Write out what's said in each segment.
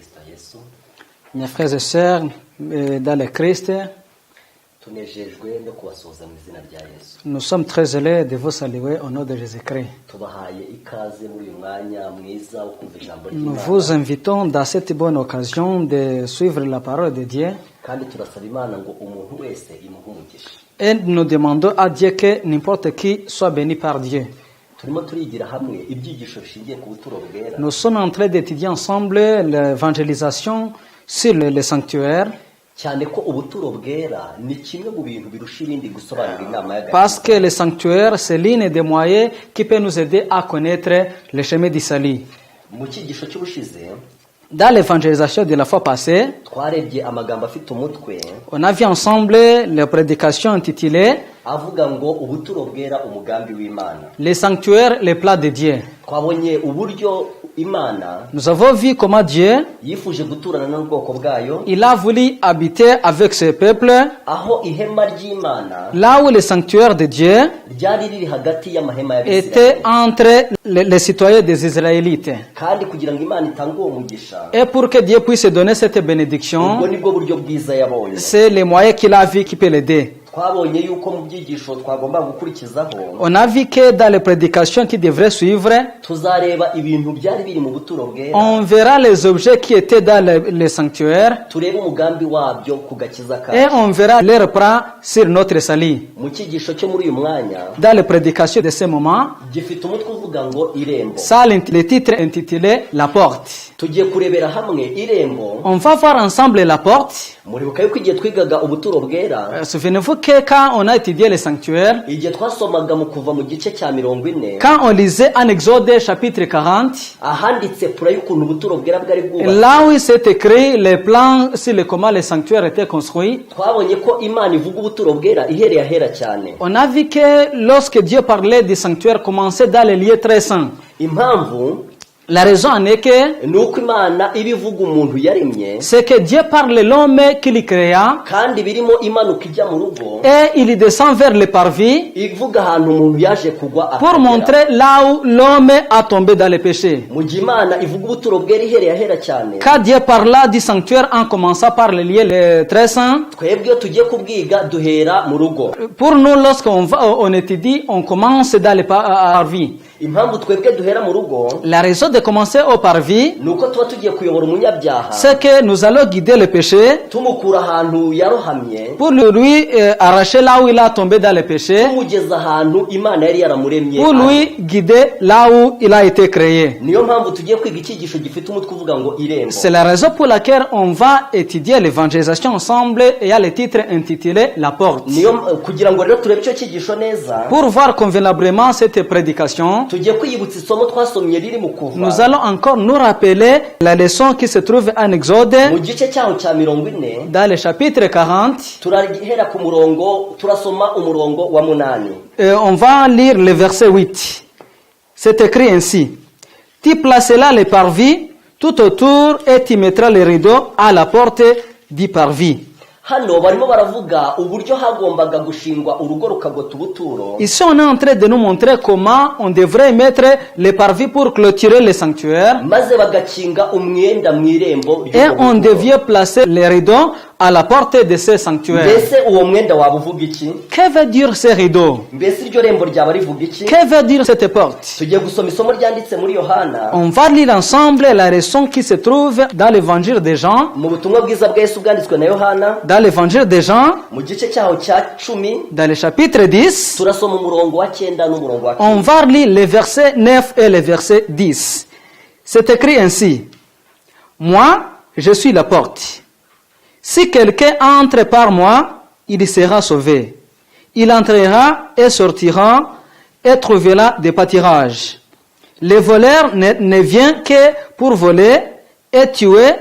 Kristo Yesu. Mes frères et sœurs, dans le Christ, Tunejejwe no kubasuhuza mu izina rya Yesu. nous sommes très heureux de vous saluer au nom de Jésus-Christ. Tubahaye ikaze muri uyu mwanya mwiza wo kumva ijambo Nous ry'Imana. vous invitons dans cette bonne occasion de suivre la parole de Dieu Kandi turasaba Imana ngo umuntu wese imuhe umugisha. et nous demandons à Dieu que n'importe qui soit béni par Dieu. Turimo turigira hamwe ibyigisho bishingiye ku buturo bwera. Nous sommes en train d'étudier ensemble l'évangélisation sur le sanctuaire Cyane ko ubuturo bwera ni kimwe mu bintu birusha ibindi gusobanura inama y'agakiza. parce que le sanctuaire, c'est l'un des moyens qui peut nous aider à connaître le chemin du salut. Mu cyigisho cy'ubushize Dans l'évangélisation de la fois passée, twarebye amagambo afite umutwe on a vu ensemble la prédication intitulée avuga ngo ubuturo bwera umugambi w'Imana. Le sanctuaire, le plat de Dieu. Twabonye uburyo Imana Nous avons vu comment Dieu, yifuje guturana n'ubwoko bwayo, il a voulu habiter avec ce peuple, aho ihema ry'Imana là où le sanctuaire de Dieu ryari riri hagati y'amahema était y'Abisirayeli. entre les citoyens des Israélites. Kandi kugira ngo Imana itange uwo mugisha, Et pour que Dieu puisse donner cette ubwo bénédiction, nibwo buryo bwiza yabonye. c'est le moyen qu'il a vu qui peut l'aider. Twabonye yuko mu byigisho twagomba gukurikizaho On a vu que dans les prédications qui devraient suivre, tuzareba ibintu byari biri mu buturo bwera, on verra les objets qui étaient dans le sanctuaire turebe umugambi wabyo ku gakiza et kacu. on verra leur plan sur notre salut. Mu cyigisho cyo muri uyu mwanya Dans les prédications de ce moment, gifite umutwe uvuga ngo irembo. ça, le titre intitulé La porte. Tugiye kurebera hamwe irembo. On va voir ensemble la porte. Muribuka yuko igihe twigaga ubuturo bwera, Souvenez-vous que quand on a étudié le sanctuaire, igihe twasomaga mu kuva mu gice cya 40, quand on lisait en Exode chapitre 40, ahanditse pura y'ukuntu ubuturo bwera bwari bwubatse, là où il s'est écrit les plans sur comment le sanctuaire était construit, twabonye ko Imana ivuga ubuturo bwera ihereye ahera cyane. on a vu que lorsque Dieu parlait du sanctuaire, commençait dans les lieux très saints. Impamvu La raison en est que ni uko Imana iba ivuga umuntu yaremye, c'est que Dieu parle l'homme qu'il créa kandi birimo imanuka ijya mu rugo, et il descend vers le parvis ivuga ahantu umuntu yaje kugwa pour akagera. montrer là où l'homme a tombé dans le péché. Mu gihe Imana ivuga ubuturo bwera ihereye ahera cyane, Quand Dieu parla du sanctuaire en commençant par les lieux les très saints, twebwe iyo tugiye kubwiga duhera mu rugo. pour nous, lorsqu'on va, on étudie, on commence dans le parvis. Impamvu twebwe duhera mu rugo La raison de commencer au parvis, ni uko tuba tugiye kuyobora umunyabyaha, c'est que nous allons guider le péché tumukura ahantu yarohamye, pour lui arracher là où il a tombé dans le péché, tumugeza ahantu Imana yari yaramuremye. pour lui guider là où il a été créé. Niyo mpamvu tugiye kwiga icyigisho gifite umutwe uvuga ngo irembo. C'est la raison pour laquelle on va étudier l'évangélisation ensemble et il y a le titre intitulé La porte. Niyo kugira ngo rero turebe icyo cyigisho neza, Pour voir convenablement cette prédication, tugiye kwiyibutsa isomo twasomye riri mu kuva nous allons encore nous rappeler la leçon qui se trouve en Exode, mu gice cyaho cya 40, dans le chapitre 40. turahera ku murongo, turasoma umurongo wa 8. Et on va lire le verset 8. C'est écrit ainsi. Tu placeras les parvis tout autour et tu mettras les rideaux à la porte du parvis. Hano barimo baravuga uburyo hagombaga gushingwa urugo rukagota ubuturo. Ici, on est en train de nous montrer comment on devrait mettre les parvis pour clôturer le sanctuaire. Maze bagakinga umwenda mu irembo Et on devait placer les rideaux à la porte de ce sanctuaire. Mbese uwo mwenda waba uvuga iki? Que veut dire ces rideaux? Mbese iryo rembo ryaba rivuga iki? Que veut dire cette porte? Tugiye gusoma isomo ryanditse muri Yohana, On va lire ensemble la leçon qui se trouve dans l'évangile de Jean. mu butumwa bwiza bwa Yesu bwanditswe na Yohana, Dans l'évangile de Jean, mu gice cyaho cya 10, dans le chapitre 10, turasoma umurongo wa 9 n'umurongo wa 10. on va lire les versets 9 et les versets 10. C'est écrit ainsi. Moi, je suis la porte. Si quelqu'un entre par moi, il sera sauvé. Il entrera et sortira et trouvera des pâtirages. Le voleur ne vient que pour voler et tuer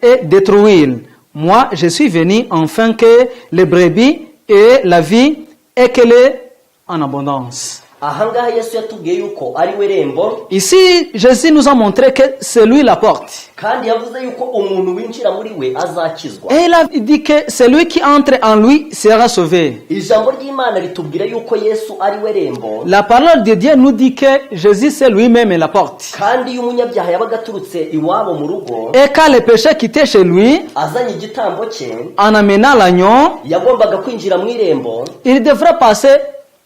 et détruire. Moi, je suis venu afin que les brebis aient la vie et qu'elle est en abondance. ahangaha Yesu yatubwiye yuko ari we rembo, Ici, Jésus nous a montré que c'est lui la porte. kandi yavuze yuko umuntu winjira muri we azakizwa. Et il a dit que celui qui entre en lui sera sauvé. Ijambo ry'Imana ritubwira yuko Yesu ari we rembo, La parole de Dieu nous dit que Jésus c'est lui-même la porte. kandi iyo umunyabyaha yabaga aturutse iwabo mu rugo Et quand le péché quittait chez lui, azanye igitambo cye, en amenant l'agneau, yagombaga kwinjira mu irembo il devrait passer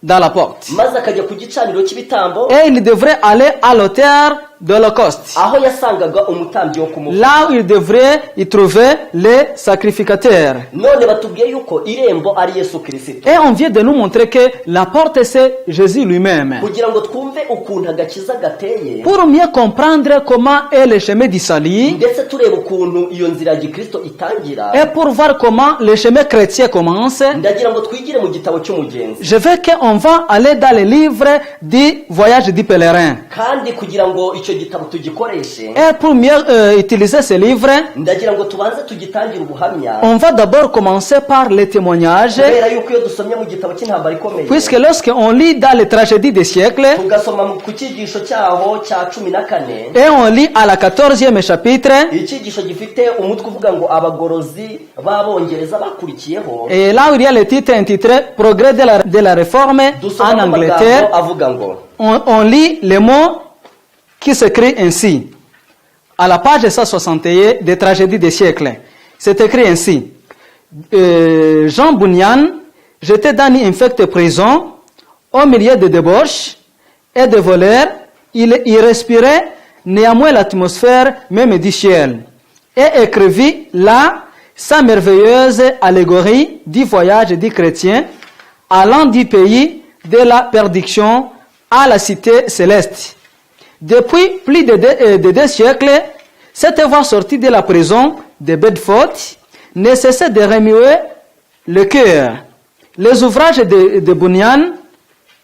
dans la porte. maze akajya ku gicaniro cy'ibitambo, Et il devrait aller à l'autel de l'Holocauste. aho yasangaga umutambyi wo kumuha. Là où il devrait y trouver les sacrificateurs. None batubwiye yuko irembo ari Yesu Kristo, Et on vient de nous montrer que la porte c'est Jésus lui-même. kugira ngo twumve ukuntu agakiza gateye, Pour mieux comprendre comment est le chemin du salut, ndetse tureba ukuntu iyo nzira ya Gikristo itangira, et pour voir comment le chemin chrétien commence, ndagira ngo twigire mu gitabo cy'umugenzi, je veux qu'on va aller dans le livre du voyage du pèlerin. kandi kugira ngo icyo gitabo tugikoreshe, Et pour mieux utiliser ce livre, ndagira ngo tubanze tugitangire ubuhamya, on va d'abord commencer par les témoignages, kubera yuko iyo dusomye mu gitabo cy'intambara ikomeye, puisque lorsqu'on lit dans les tragédies des siècles, tugasoma ku cyigisho cyaho cya 14, et on lit à la 14e chapitre, icyigisho gifite umutwe uvuga ngo abagorozi b'abongereza bakurikiyeho, et là où il y a le titre intitulé Progrès de la réforme en dusoma Angleterre, amagambo avuga ngo, on lit les mots qui s'écrit ainsi. À la page 161 des tragédies des siècles, c'est écrit ainsi. Jean Bunyan, j'étais dans une infecte prison, au milieu de débauches et de voleurs, il respirait néanmoins l'atmosphère même du ciel, et écrivit là sa merveilleuse allégorie du voyage du chrétien allant du pays de la perdition à la cité céleste. Depuis plus de 2 siècles, cette voix sortie de la prison de Bedford ne cessait de remuer le cœur. Les ouvrages de Bunyan,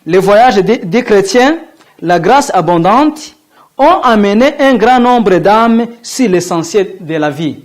le voyage des chrétiens, la grâce abondante, ont amené un grand nombre d'âmes sur l'essentiel de la vie.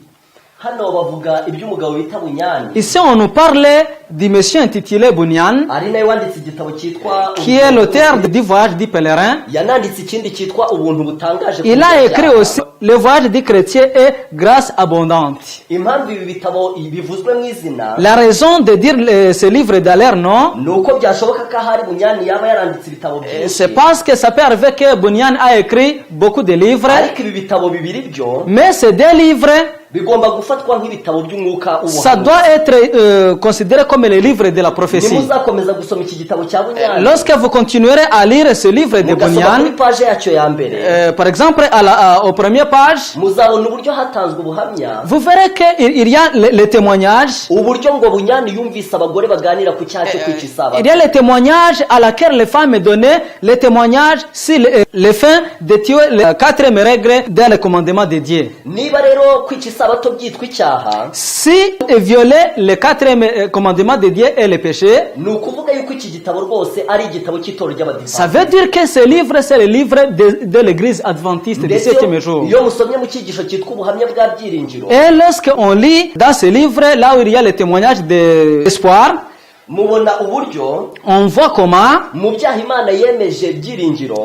hano bavuga iby'umugabo bita Bunyani, Ici, on nous parle du monsieur intitulé Bunyan, ari nawe wanditse igitabo cyitwa qui est l'auteur du voyage du pèlerin. yananditse ikindi cyitwa ubuntu butangaje. Il a écrit aussi le voyage du chrétien et grâce abondante. impamvu ibi bitabo bivuzwe mu izina, La raison de dire ce livre dans leur nom, ni uko byashoboka ko ahari Bunyani yaba yaranditse ibitabo c'est byinshi, parce que ça peut arriver que Bunyan a écrit beaucoup de livres, ariko ibi bitabo bibiri byo mais ces 2 livres, bigomba gufatwa nk'ibitabo by'umwuka ça doit être considéré comme les livres de la prophétie. nimuzakomeza gusoma iki gitabo cya Bunyani, Lorsque vous continuerez à lire ce livre de mugasoma kuri Bunyan, paje yacyo ya mbere, par exemple aux premières pages, muzabona uburyo hatanzwe ubuhamya, vous verrez qu'il y a les témoignages. uburyo ngo Bunyani yumvise abagore baganira ku cyaha cyo kwica isabato. Il y a les témoignages à laquelle les femmes donnaient, les témoignages sur les fins de tuer les 4e règles dans le commandement de Dieu. Niba rero kwica isabato byitwa icyaha, Si violer le 4e commandement de Dieu est le péché, ni ukuvuga yuko iki gitabo rwose ari igitabo cy'itorero ça ry'abadivantisite. veut dire que ce livre, c'est le livre de l'église adventiste du Ndetse 7e jour. iyo musomye mu cyigisho cyitwa ubuhamya bwa byiringiro, Et lorsqu'on lit dans ce livre, là où il y a le témoignage d'espoir, mubona uburyo on voit comment, mu byaha Imana yemeje byiringiro,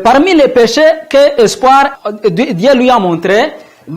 parmi les péchés que espoir, Dieu lui a montré,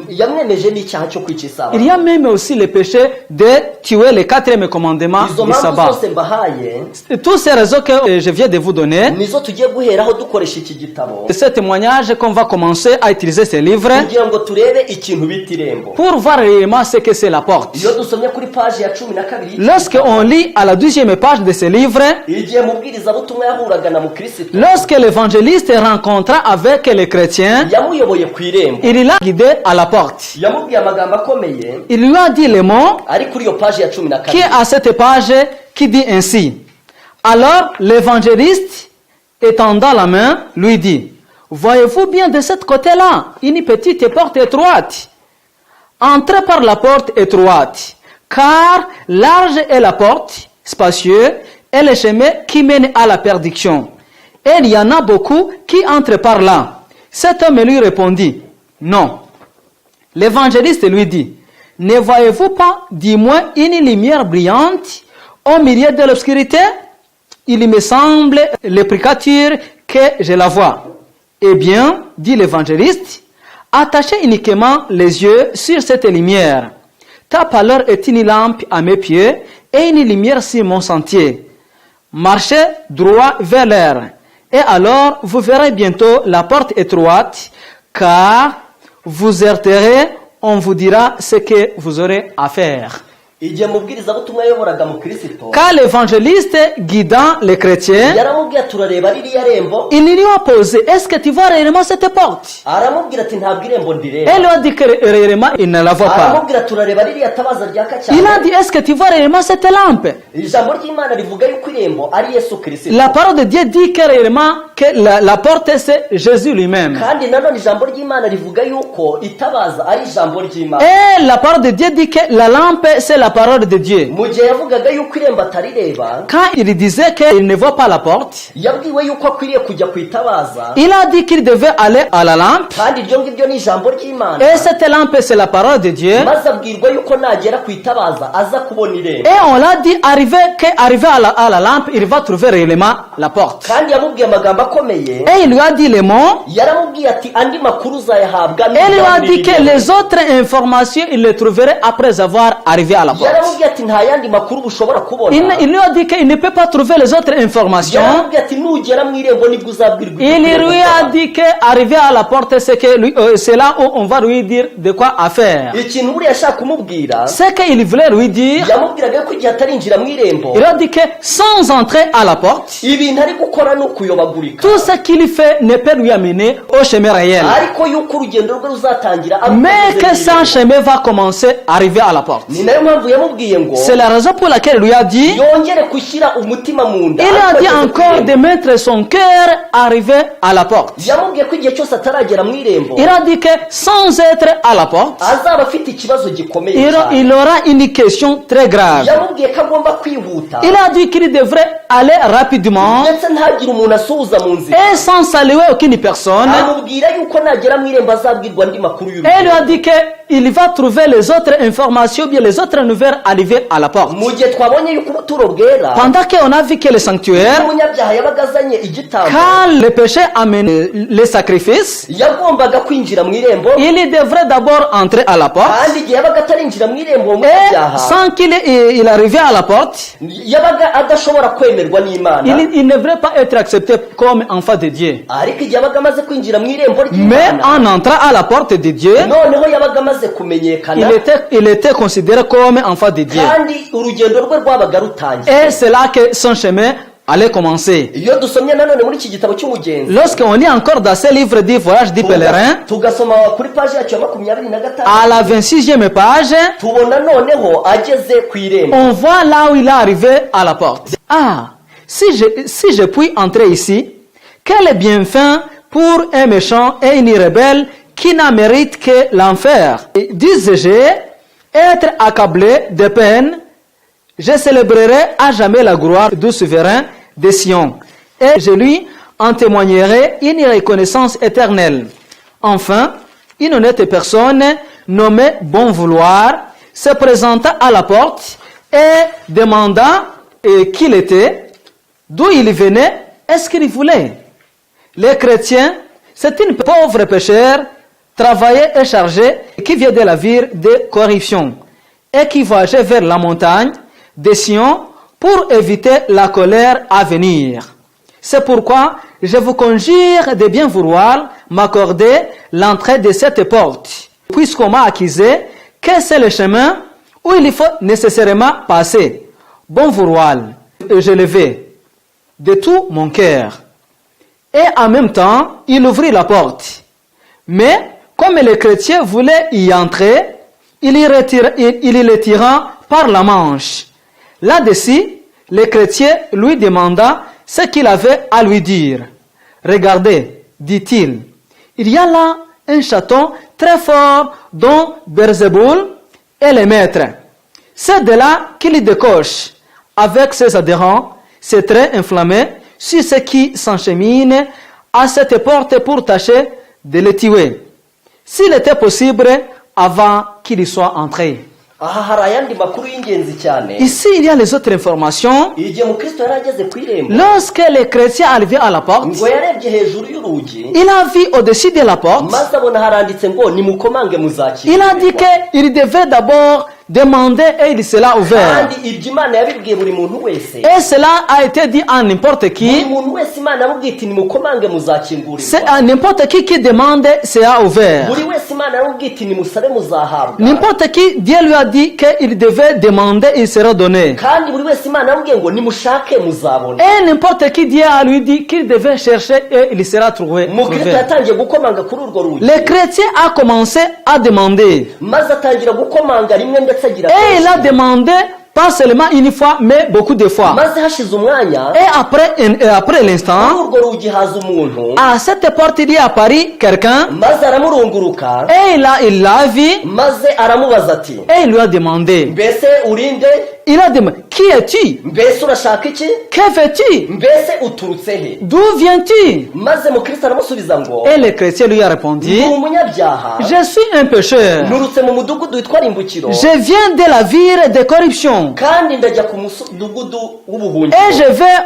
yamwemeje n'icyaha cyo kwica isabato. il y a même aussi le péché de tuer le 4e commandement Izo du mpamvu sabbat. zose mbahaye Toutes ces raisons que je viens de vous donner, nizo tugiye guheraho dukoresha iki gitabo, ce témoignage qu'on va commencer à utiliser ce livre kugira ngo turebe ikintu bita irembo. pour voir réellement ce que c'est la porte. Iyo dusomye kuri paji ya 12, Lorsqu'on lit à la 12e page de ce livre, igihe mubwirizabutumwa yahuraga na mukristo, lorsque l'évangéliste rencontra avec les chrétiens, yamuyoboye ku irembo, il l'a guidé à la porte. yamubwiye amagambo akomeye Il lui a dit les mots ari kuri iyo paji ya qui est 12. à cette page qui dit ainsi. Alors l'évangéliste, étendant la main, lui dit, voyez-vous bien de ce côté-là, une petite porte étroite. Entrez par la porte étroite, car large est la porte, spacieux, et le chemin qui mène à la perdition. Et il y en a beaucoup qui entrent par là. Cet homme lui répondit, non. L'évangéliste lui dit, ne voyez-vous pas du moins une lumière brillante au milieu de l'obscurité? il me semble l'écriture que je la vois. Eh bien, dit l'évangéliste, attachez uniquement les yeux sur cette lumière. Ta pâleur est une lampe à mes pieds et une lumière sur mon sentier. Marchez droit vers l'air. Et alors, vous verrez bientôt la porte étroite, car vous heurterez, on vous dira ce que vous aurez à faire. igihe mubwirizabutumwa yayoboraga mu Kristo, Car l'évangéliste guidant les chrétiens, yaramubwira turareba ririya rembo, il lui a posé, est-ce que tu vois réellement cette porte? aramubwira ati ntabwo irembo ndireba, Elle lui a dit que réellement il ne la voit pas. aramubwira turareba ririya tabaza ryaka Il cyane. a dit, est-ce que tu vois réellement cette lampe? Ijambo ry'Imana rivuga yuko irembo ari Yesu Kristo, La parole de Dieu dit que réellement que la porte c'est Jésus lui-même. kandi nanone ijambo ry'Imana rivuga yuko itabaza ari ijambo ry'Imana. Et la parole de Dieu dit que la lampe c'est la parole de Dieu. Mu gihe yavugaga yuko irembo atarireba, Quand il disait qu'il ne voit pas la porte, yabwiwe yuko akwiriye kujya ku itabaza, il a dit qu'il devait aller à la lampe. kandi iryo ngiryo ni ijambo ry'Imana. Et cette lampe c'est la parole de Dieu. Maze abwirwa yuko nagera ku itabaza aza kubona irembo, Et on l'a dit, arrivé à la lampe, il va trouver réellement la porte. kandi yamubwiye amagambo akomeye. Et il lui a dit les mots. Yaramubwiye ati andi makuru uzayahabwa Et il lui a dit que les autres informations, il les trouverait après avoir arrivé à la porte. yaramubwiye ati nta yandi makuru bushobora kubona. Il lui a dit qu'il ne peut pas trouver les autres informations. yaramubwiye ati nugera mu irembo nibwo uzabwirwa Il ibyo lui a gusaba. dit qu'arrivé à la porte, c'est là où on va lui dire de quoi à faire. ikintu buriya ashaka kumubwira, Ce qu'il voulait lui dire, yamubwiraga ko igihe atarinjira mu irembo, il a dit que sans entrer à la porte, ibintu ari gukora ni ukuyobagurika, tout ce qu'il fait ne peut lui amener au chemin réel. ariko yuko urugendo rwe ruzatangira ari Mais uko que ageze son mu irembo. chemin va commencer à arriver à la porte. Ni nayo mpamvu yamubwiye ngo C'est la raison pour laquelle il lui a dit, yongere gushyira umutima mu nda, il a ariko dit ageze ku encore irembo. de mettre son cœur arrivé à la porte. yamubwiye ko igihe cyose ataragera mu irembo Il a dit que sans être à la porte, azaba afite ikibazo gikomeye cyane. il aura une question très grave. yamubwiye ko agomba kwihuta, Il a dit qu'il devrait aller rapidement ndetse ntagire umuntu asuhuza mu nzira. et sans saluer aucune personne. amubwira yuko nagera mu irembo azabwirwa andi makuru Et il lui a y'urugendo. dit qu'il va trouver les autres informations, bien les autres nouvelles arriver à la porte. mu gihe twabonye yuko ubuturo bwera Pendant qu'on a vu que le sanctuaire, umunyabyaha yabaga azanye igitambo, quand le péché amène les sacrifices, yagombaga kwinjira mu irembo, il devrait d'abord entrer à la porte. kandi igihe yabaga atarinjira mu irembo uwo Et munyabyaha sans qu'il arrive à la porte, yabaga adashobora kwemerwa n'Imana, il ne devrait pas être accepté comme enfant de Dieu. ariko igihe yabaga amaze kwinjira mu irembo Mais ry'Imana, en entrant à la porte de Dieu, noneho yabaga amaze kumenyekana, il était considéré comme enfant de Dieu. kandi urugendo rwe rwabaga rutangiye. Et c'est là que son chemin allait commencer. iyo dusomye nanone muri iki gitabo cy'umugenzi, Lorsqu'on lit encore dans ce livre du voyage du pèlerin, tugasoma kuri paji yacu ya 25, à la 26e page, tubona noneho ageze ku irembo. on voit là où il est arrivé à la porte. Ah, si je puis entrer ici, quel bienfait pour un méchant et une rebelle qui n'a mérite que l'enfer. Disais-je, être accablé de peine, je célébrerai à jamais la gloire du souverain de Sion, et je lui en témoignerai une reconnaissance éternelle. Enfin, une honnête personne nommée Bon Vouloir se présenta à la porte et demanda qui il était, d'où il venait, est-ce qu'il voulait. Les chrétiens, c'est une pauvre pécheur, travaillé et chargé, qui vient de la ville de corruption et qui voyageait vers la montagne de Sion pour éviter la colère à venir. C'est pourquoi je vous conjure de bien vouloir m'accorder l'entrée de cette porte, puisqu'on m'a accusé que c'est le chemin où il faut nécessairement passer. Bon vouloir, je le vais de tout mon cœur. Et en même temps, il ouvrit la porte. Mais comme les chrétiens voulaient y entrer, il les tira par la manche. Là-dessus, le chrétien lui demanda ce qu'il avait à lui dire. Regardez, dit-il, il y a là un château très fort dont Beelzéboul est le maître. C'est de là qu'il décoche avec ses adhérents, ses traits inflammés, sur ceux qui s'encheminent à cette porte pour tâcher de les tuer. S'il était possible, avant qu'il y soit entré. aha hari ayandi makuru y'ingenzi cyane. Ici, il y a les autres informations. Igihe Mukristo yari ageze ku irembo, Lorsque le chrétien arrivé à la porte, ngo yarebye hejuru y'urugi, il a vu au-dessus de la porte. maze abona haranditse ngo nimukomange muzakirwa. Il a dit qu'il devait d'abord demander et il sera ouvert. kandi ibyo Imana yabibwiye buri muntu wese. Et cela a été dit à n'importe buri qui. muntu wese Imana yamubwiye iti nimukomange C'est muzakingurirwa. à n'importe qui demande sera ouvert. buri wese Imana yamubwiye iti nimusabe muzahabwa. N'importe qui, Dieu lui a dit qu'il devait demander, il sera donné. kandi buri wese Imana yamubwiye ngo nimushake muzabona. Et n'importe qui, Dieu a lui dit qu'il devait chercher et il sera trouvé. Mukristo yatangiye gukomanga kuri urwo rugi, Le chrétien a commencé à demander. maze atangira gukomanga rimwe ndetse agira Et il a kenshi. demandé pas seulement une fois, mais beaucoup de fois. maze hashize umwanya, Et après l'instant, kuri urwo rugi haza umuntu, à cette porte, il y a apparu quelqu'un. maze aramurunguruka, Et il l'a vu. maze aramubaza ati Et il lui a demandé. mbese urinde, Il a demandé, qui es-tu? mbese urashaka iki, Que fais-tu? mbese uturutse he? D'où viens-tu? maze Mukristo aramusubiza ngo Et le chrétien lui a répondu, ndi umunyabyaha, je suis un pécheur. nturutse mu mudugudu witwa Rimbukiro, Je viens de la ville de corruption. kandi ndajya ku mudugudu Et w'ubuhungiro. je vais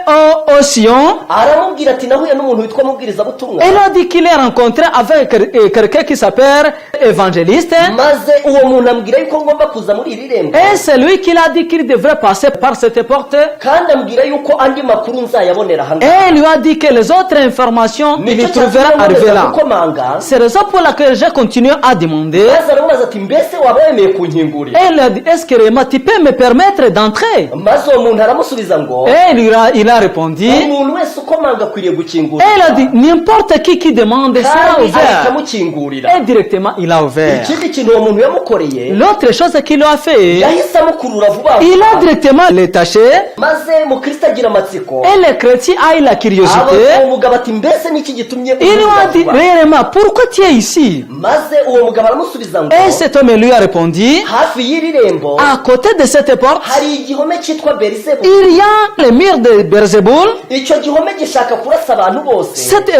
au Sion. aramubwira ati nahuye n'umuntu witwa mubwirizabutumwa, Il a dit qu'il est rencontré avec quelqu'un qui s'appelle évangéliste. maze uwo muntu ambwira yuko ngomba kuza muri iri rembo, Et c'est lui qui a dit qu'il devrait passer par cette porte. kandi ambwira yuko andi makuru nzayabonera Et ahangaha. il lui a dit que les autres informations, il les nicyo trouvera cyatumye arriver nkomeza là. gukomanga, C'est la raison pour laquelle j'ai continué à demander. maze aramubaza ati mbese waba wemeye kunkingurira? Et il a dit, est-ce que Réma, tu peux me permettre d'entrer? maze uwo muntu aramusubiza ngo Et il a répondu. Et umuntu wese ukomanga akwiriye gukingurira, il a dit, n'importe qui demande sera kandi ahita ouvert. amukingurira. Et directement, il a ouvert. ikindi kintu uwo muntu yamukoreye, L'autre chose qu'il a fait, yahise amukurura vuba il a vuba, directement les taché. maze Mukristo agira amatsiko, Et le chrétien a eu la abaza curiosité. uwo mugabo ati mbese niki gitumye Il lui a dit, vuba? réellement, pourquoi tu es ici? maze uwo mugabo aramusubiza ngo Et cet homme lui a répondu, hafi y'iri rembo à côté de cette porte, hari igihome cyitwa Beelzebul. il y a le mur de Beelzeboul. icyo gihome gishaka kurasa abantu bose Cette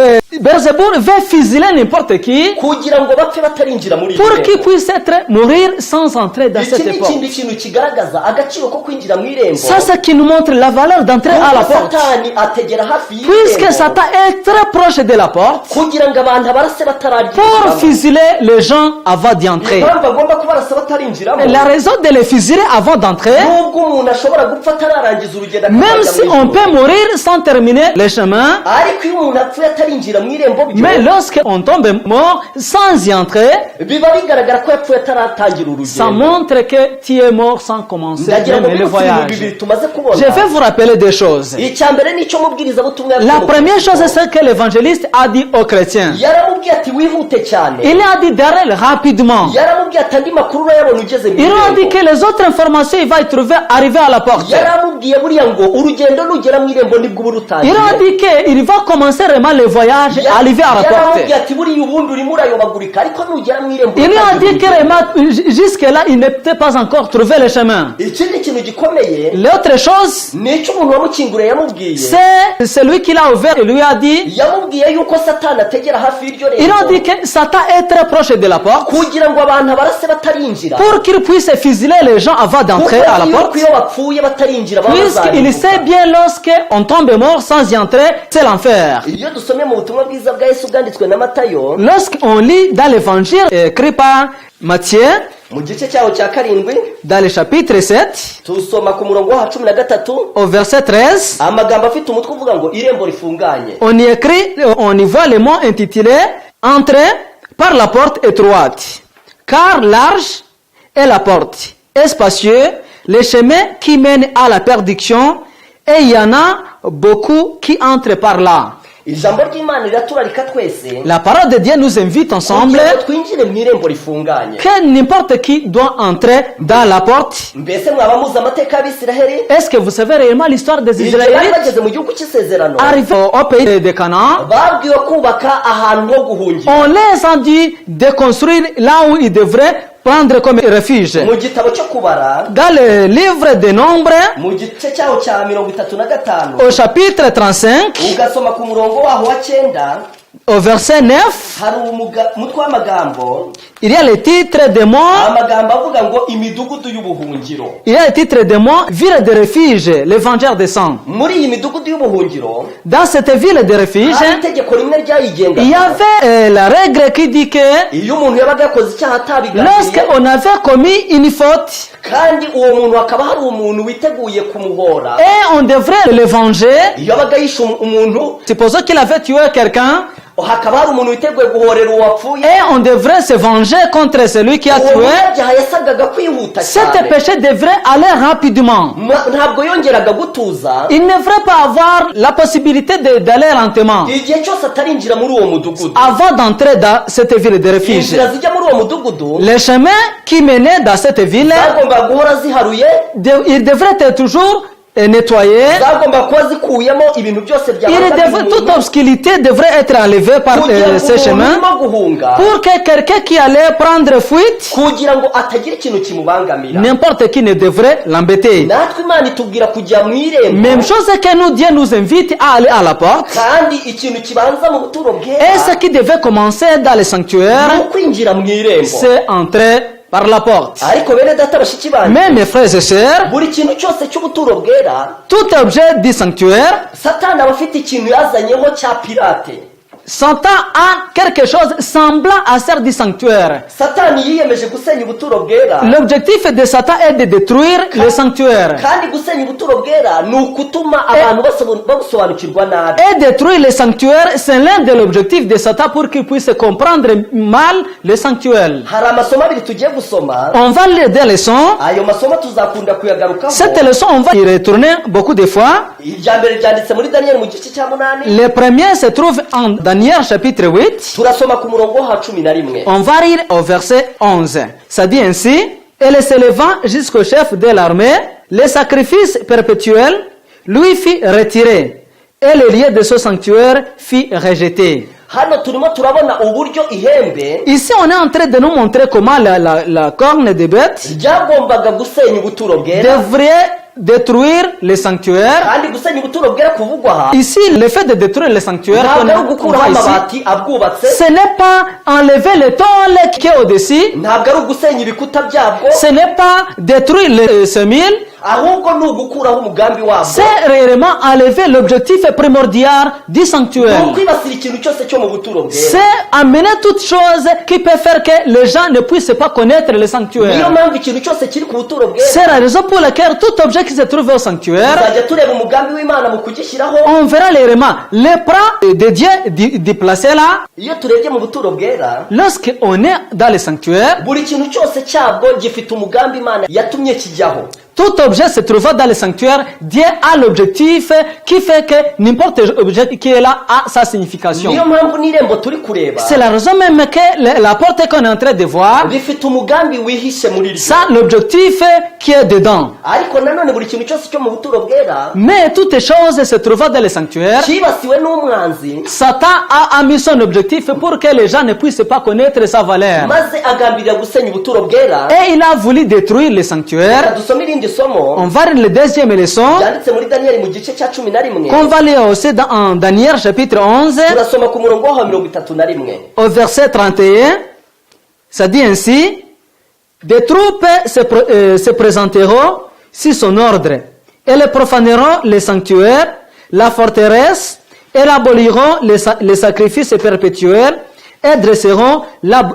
Beelzeboul veut fusiler n'importe qui kugira ngo bapfe batarinjira muri iri pour qu'il rembo. puisse mourir sans entrer dans iki cette ni porte. ikindi kintu kigaragaza agaciro ko kwinjira mu irembo, Ça, c'est qui nous montre la valeur d'entrer à la kuko porte. satani ategera hafi Puisque y'irembo Satan est très proche de la porte, kugira ngo abantu abarase pour batararyinjiramo. fusiler les gens avant d'y entrer. impamvu agomba kubarasa batarinjiramo, La raison de les fusiler avant d'entrer, nubwo umuntu ashobora gupfa atararangiza urugendo même akajya si mu on ijuru, peut mourir sans terminer le chemin, ariko iyo umuntu apfuye atarinjira mu irembo byo mais lorsqu'on tombe mort sans y entrer, biba bigaragara ko yapfuye ataratangira ça urugendo. montre que tu es mort sans commencer ndagira ngo même le bibutse ibintu voyage. bibiri tumaze Je kubona. vais vous rappeler des choses. icya mbere nicyo mubwirizabutumwa La première chose, c'est que l'évangéliste a dit aux chrétiens. yaramubwiye ati wihute cyane, Il a dit d'arrêter rapidement. yaramubwiye ati andi makuru urayabona ugeze mu Il a dit irembo, que les autres informations, il va y trouver arriver à la porte. yaramubwiye buriya ngo urugendo nugera mu irembo nibwo uba Il urutangiye. a dit qu'il va commencer vraiment le voyage et arriver à la yaramubwiye porte. ati buriya ubundi urimo urayobagurika, ariko nugera mu irembo Il lui a dit que urutangira vraiment, jusque-là, il n'était pas encore trouvé le chemin. ikindi kintu gikomeye L'autre chose, nicyo umuntu wamukinguriye yamubwiye, c'est celui qui l'a ouvert. Il lui a dit, yamubwiye yuko satani ategera hafi y'iryo il a rembo dit que Satan est très proche de la porte kugira ngo abantu abarase batarinjira, pour qu'il puisse fusiler les gens avant kuko d'entrer à la azi porte. yuko iyo bapfuye batarinjira baba Puisqu'il sait bazarimbuka. bien lorsqu'on tombe mort sans y entrer, c'est l'enfer. iyo dusomye mu butumwa bwiza bwa Yesu bwanditswe na Matayo Lorsqu'on lit dans l'évangile écrit par Matthieu, mu gice cyaho cya karindwi dans le chapitre 7, tusoma ku murongo wa 13 au verset 13, amagambo afite umutwe uvuga ngo irembo rifunganye. on y écrit, on y voit le mot intitulé Entrez par la porte étroite, car large est la porte, et spacieux le chemin qui mène à la perdition, et il y en a beaucoup qui entrent par là. ijambo ry'Imana riraturarika twese La parole de Dieu nous invite ensemble kugira ngo twinjire mu irembo rifunganye. que n'importe qui doit entrer dans la porte. mbese mwaba muzi amateka y'Abisiraheli Est-ce que vous savez réellement l'histoire des igihe bari Israélites bageze mu gihugu cy'isezerano arrivés au pays de Canaan? babwiwe kubaka ahantu ho guhungira. On les a dit de construire là où ils devraient prendre comme refuge. mu gitabo cyo kubara Dans le livre des Nombres, mu gice cyaho cya 35 au chapitre 35, ugasoma ku murongo waho wa 9 au verset 9, hari umutwe w'amagambo Il y a le titre de moi, amagambo avuga ngo imidugudu y'ubuhungiro. il y a le titre de moi, ville de refuge, le vengeur des sangs. Muri iyi midugudu y'ubuhungiro Dans cette ville de refuge, hari itegeko rimwe il y ryayigengaga. avait la règle qui dit que Iyo umuntu yabaga yakoze icyaha atabigambiriye lorsqu'on avait commis une faute kandi uwo muntu hakaba hari umuntu witeguye kumuhora, et on devrait le venger, iyo abaga yishe umuntu supposons qu'il avait tué quelqu'un, hakaba hari umuntu witeguye guhorera uwapfuye, et on devrait se venger contre celui qui a uwo tué, munyabyaha yasagaga kwihuta cet cyane. péché devrait aller rapidement. Ntabwo yongeraga gutuza Il ne devrait pas avoir la possibilité d'aller lentement igihe cyose atarinjira muri uwo mudugudu. avant d'entrer dans cette ville de refuge. Inzira zijya muri uwo mudugudu Les chemins qui menaient dans cette ville, zagombaga guhora ziharuye, ils devraient être toujours nettoyés. zagomba kuba zikuyemo ibintu byose Toute obscurité devrait être enlevée par ces chemins guhunga, pour que quelqu'un qui allait prendre fuite, kugira ngo atagira ikintu kimubangamira. n'importe qui ne devrait l'embêter. Natwe Imana itubwira kujya mu irembo, Même chose que nous, Dieu nous invite à aller à la porte. kandi ikintu kibanza mu buturo Et bwera ce qui devait commencer dans le sanctuaire, ni ukwinjira mu irembo. c'est entrer par la porte. Ariko bene data bashiki banjye, Mais mes frères et sœurs, buri kintu cyose cy'ubuturo bwera tout objet du sanctuaire, Satani aba afite ikintu yazanyeho cya pirate. Satan a quelque chose semblant à celle du sanctuaire. Satani yiyemeje gusenya ubuturo bwera, L'objectif de Satan est de détruire le sanctuaire. kandi gusenya ubuturo bwera ni ukutuma abantu babusobanukirwa nabi. Et détruire le sanctuaire, c'est l'un de l'objectifs de Satan pour qu'il puisse comprendre mal le sanctuaire. Hari amasomo abiri tugiye gusoma, On va lire des leçons. ayo masomo tuzakunda kuyagarukaho. Cette leçon, on va y retourner beaucoup de fois. Irya mbere ryanditse muri Daniel mu gice cya 8, Le premier se trouve en Daniel chapitre 8. turasoma ku murongo wa 11. On va lire au verset 11. Ça dit ainsi: Et le s'élevant jusqu'au chef de l'armée, le sacrifice perpétuel lui fit retirer, et le lieu de ce sanctuaire fit rejeter. Hano turimo turabona uburyo ihembe Ici, on est en train de nous montrer comment la corne de bête ryagombaga gusenya ubuturo bwera, devrait détruire le sanctuaire. kandi gusenya ubuturo bwera kuvugwa aha Ici, le fait de détruire le sanctuaire, ntabwo ari qu'on ugukuraho voit ici, amabati abwubatse, ce n'est pas enlever le tôle qui est au-dessus, ntabwo ari ugusenya ibikuta byabwo, ce n'est pas détruire le semile, ahubwo ni ugukuraho umugambi wabwo, c'est réellement enlever l'objectif primordial du ni sanctuaire. ukwibasira ikintu cyose cyo mu buturo bwera. C'est amener toute chose qui peut faire que les gens ne puissent pas connaître le Niyo sanctuaire. mpamvu ikintu cyose kiri ku buturo bwera C'est la raison pour laquelle tout objet qui se trouve au sanctuaire, tuzajya tureba umugambi w'Imana mu kugishyiraho. on verra réellement les plans de Dieu d'y placer là. Iyo turebye mu buturo bwera, Lorsqu'on est dans le sanctuaire, buri kintu cyose cyabwo gifite umugambi Imana yatumye kijyaho. tout objet se trouvant dans le sanctuaire, Dieu a l'objectif qui fait que n'importe objet qui est là a sa signification. Niyo mpamvu n'irembo turi kureba C'est la raison même que la porte qu'on est en train de voir, rifite umugambi wihishe muri ryo. ça l'objectif qui est dedans. Ariko nanone buri kintu cyose cyo mu buturo bwera Mais toutes choses se trouvant dans le sanctuaire, cyibasiwe n'umwanzi, Satan a mis son objectif pour que les gens ne puissent pas connaître sa valeur. maze agambirira gusenya ubuturo bwera. Et il a voulu détruire le Reka sanctuaire. dusome irindi somo On va lire la deuxième leçon, ryanditse muri Daniel mu gice cya 11, qu'on va lire aussi en Daniel chapitre 11, turasoma ku murongo wa 31. au verset 31. Ça dit ainsi: Des troupes se présenteront sur son ordre, et les profaneront les sanctuaires, la forteresse, et l'aboliront les sacrifices perpétuels, et dresseront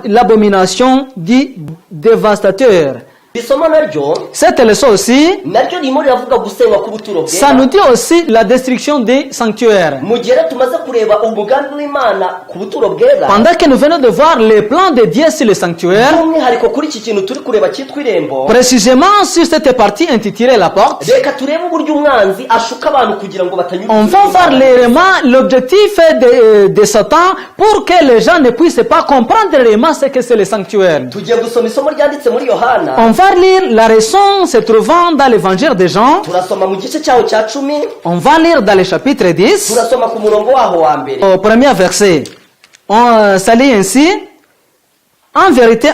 l'abomination du dévastateur. Isomo naryo Cette leçon aussi, naryo ririmo riravuga gusenywa k'ubuturo ça bwera. nous dit aussi la destruction des sanctuaires. Mu gihe rero tumaze kureba umugambi w'Imana ku buturo bwera, Pendant que nous venons de voir les plans de Dieu sur le sanctuaire, by'umwihariko kuri iki kintu turi kureba cyitwa irembo, précisément sur cette partie intitulée la porte, reka turebe uburyo umwanzi ashuka abantu kugira ngo batanyura. on va voir réellement l'objectif de Satan pour que les gens ne puissent pas comprendre réellement ce que c'est le sanctuaire. Tugiye gusoma isomo ryanditse muri Yohana, On va lire la raison se trouvant dans l'évangile de Jean. turasoma mu gice cyaho cya 10, On va lire dans le chapitre 10, turasoma ku murongo waho wa mbere. au premier verset. Ça lit ainsi: En vérité,